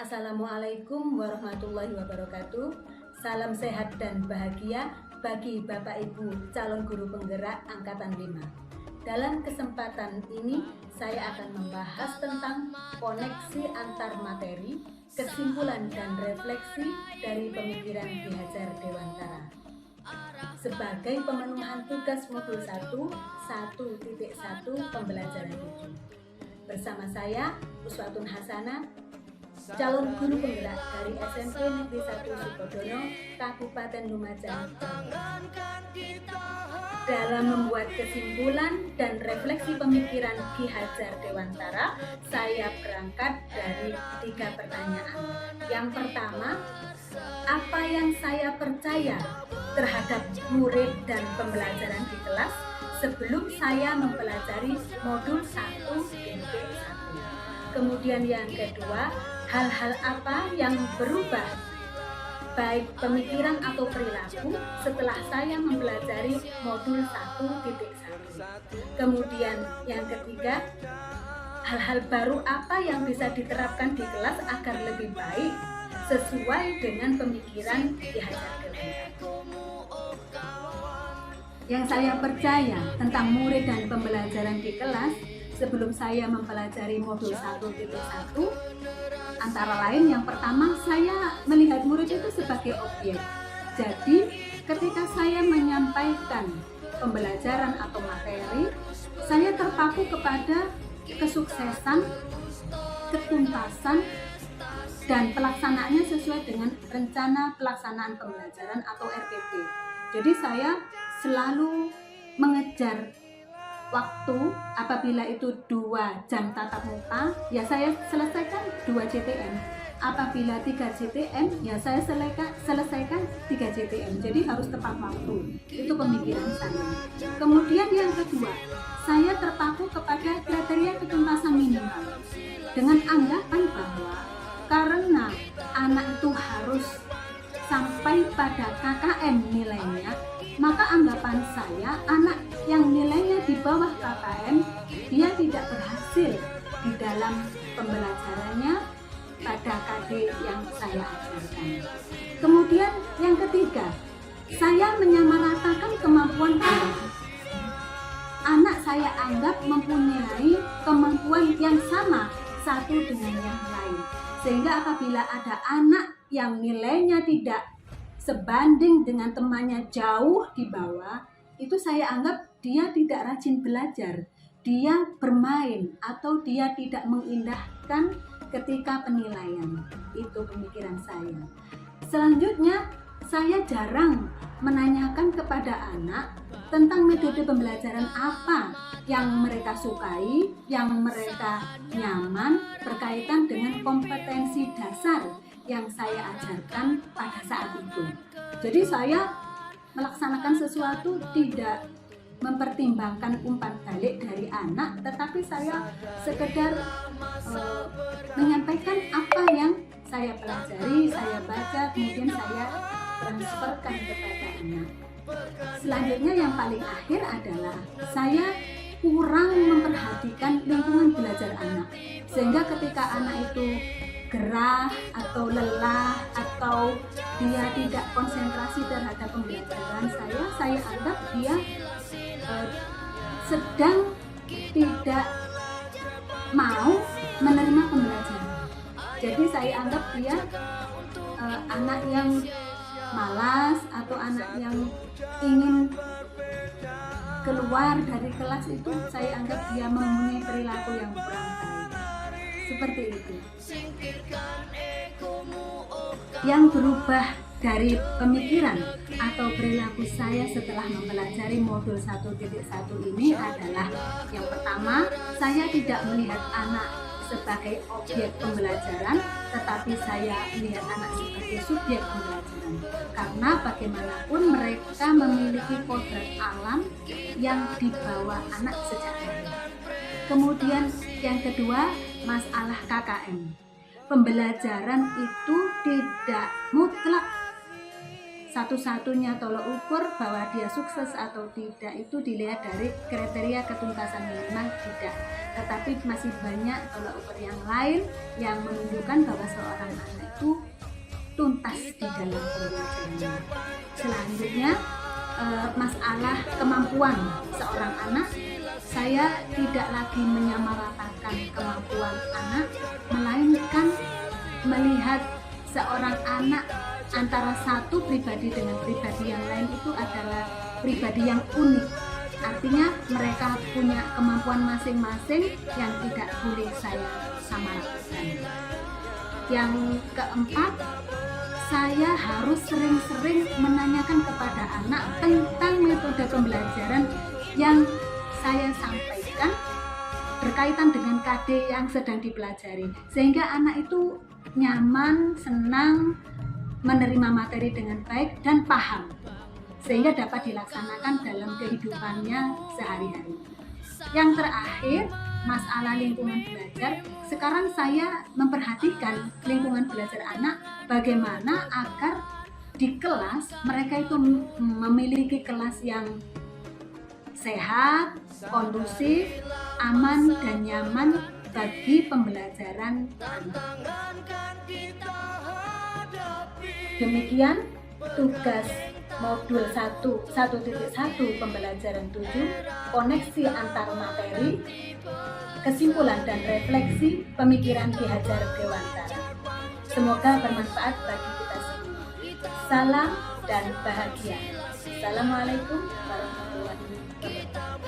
Assalamualaikum warahmatullahi wabarakatuh. Salam sehat dan bahagia bagi Bapak Ibu calon guru penggerak angkatan 5. Dalam kesempatan ini saya akan membahas tentang koneksi antar materi, kesimpulan dan refleksi dari pemikiran Ki Hajar Dewantara. Sebagai pemenuhan tugas modul 1, 1.1 pembelajaran 7. Bersama saya, Uswatun Hasanah, calon guru penggerak dari SMP Negeri 1 Sukodono, Kabupaten Lumajang. Dalam membuat kesimpulan dan refleksi pemikiran Ki Hajar Dewantara, saya berangkat dari 3 pertanyaan. Yang pertama, apa yang saya percaya terhadap murid dan pembelajaran di kelas sebelum saya mempelajari modul 1.1? Kemudian yang kedua, hal-hal apa yang berubah baik pemikiran atau perilaku setelah saya mempelajari modul 1.1. Kemudian yang ketiga, hal-hal baru apa yang bisa diterapkan di kelas agar lebih baik sesuai dengan pemikiran Ki Hajar Dewantara. Yang saya percaya tentang murid dan pembelajaran di kelas sebelum saya mempelajari modul 1.1, antara lain yang pertama, saya melihat murid itu sebagai objek. Jadi ketika saya menyampaikan pembelajaran atau materi, saya terpaku kepada kesuksesan, ketuntasan, dan pelaksanaannya sesuai dengan rencana pelaksanaan pembelajaran atau RPP. Jadi saya selalu mengejar waktu. Apabila itu 2 jam tatap muka, ya saya selesaikan 2 JTM. Apabila 3 JTM, ya saya selesaikan 3 JTM. Jadi harus tepat waktu. Itu pemikiran saya. Kemudian yang kedua, saya terpaku kepada kriteria ketuntasan minimal dengan anggapan bahwa karena anak itu harus sampai pada KKM nilainya, maka anggapan saya anak yang nilainya di bawah KKM, dia tidak berhasil di dalam pembelajarannya pada KD yang saya ajarkan. Kemudian yang ketiga, saya menyamaratakan kemampuan anak. Anak saya anggap mempunyai kemampuan yang sama satu dengan yang lain. Sehingga apabila ada anak yang nilainya tidak sebanding dengan temannya jauh di bawah, itu saya anggap dia tidak rajin belajar, dia bermain atau dia tidak mengindahkan ketika penilaian. Itu pemikiran saya. Selanjutnya, saya jarang menanyakan kepada anak tentang metode pembelajaran apa yang mereka sukai, yang mereka nyaman berkaitan dengan kompetensi dasar yang saya ajarkan pada saat itu. Jadi saya melaksanakan sesuatu tidak mempertimbangkan umpan balik dari anak, tetapi saya sekedar menyampaikan apa yang saya pelajari, saya baca, kemudian saya transferkan kepada anak. Selanjutnya yang paling akhir adalah saya kurang memperhatikan lingkungan belajar anak, sehingga ketika anak itu gerah atau lelah atau dia tidak konsentrasi terhadap pembelajaran saya anggap dia sedang tidak mau menerima pembelajaran. Jadi saya anggap dia anak yang malas atau anak yang ingin keluar dari kelas, itu saya anggap dia mempunyai perilaku yang kurang baik. Seperti itu. Yang berubah dari pemikiran atau perilaku saya setelah mempelajari modul 1.1 ini adalah yang pertama, saya tidak melihat anak sebagai objek pembelajaran, tetapi saya melihat anak sebagai subjek pembelajaran. Karena bagaimanapun mereka memiliki kodrat alam yang dibawa anak sejak lahir. Kemudian yang kedua, masalah KKM. Pembelajaran itu tidak mutlak satu-satunya tolok ukur bahwa dia sukses atau tidak itu dilihat dari kriteria ketuntasan minimal tidak. Tetapi masih banyak tolok ukur yang lain yang menunjukkan bahwa seorang anak itu tuntas di dalam pembelajarannya. Selanjutnya, masalah kemampuan seorang anak, saya tidak lagi menyamaratakan kemampuan anak, melainkan melihat seorang anak antara satu pribadi dengan pribadi yang lain itu adalah pribadi yang unik. Artinya mereka punya kemampuan masing-masing yang tidak boleh saya samaratakan. Yang keempat, saya harus sering-sering menanyakan kepada anak tentang metode pembelajaran yang saya sampaikan berkaitan dengan KD yang sedang dipelajari, sehingga anak itu nyaman, senang, menerima materi dengan baik dan paham, sehingga dapat dilaksanakan dalam kehidupannya sehari-hari. Yang terakhir, masalah lingkungan belajar. Sekarang saya memperhatikan lingkungan belajar anak, bagaimana agar di kelas mereka itu memiliki kelas yang sehat, kondusif, aman dan nyaman bagi pembelajaran anak. Demikian tugas modul 1.1 pembelajaran 7, koneksi antar materi, kesimpulan dan refleksi pemikiran Ki Hajar Dewantara. Semoga bermanfaat bagi kita semua. Salam dan bahagia. Assalamualaikum warahmatullahi wabarakatuh.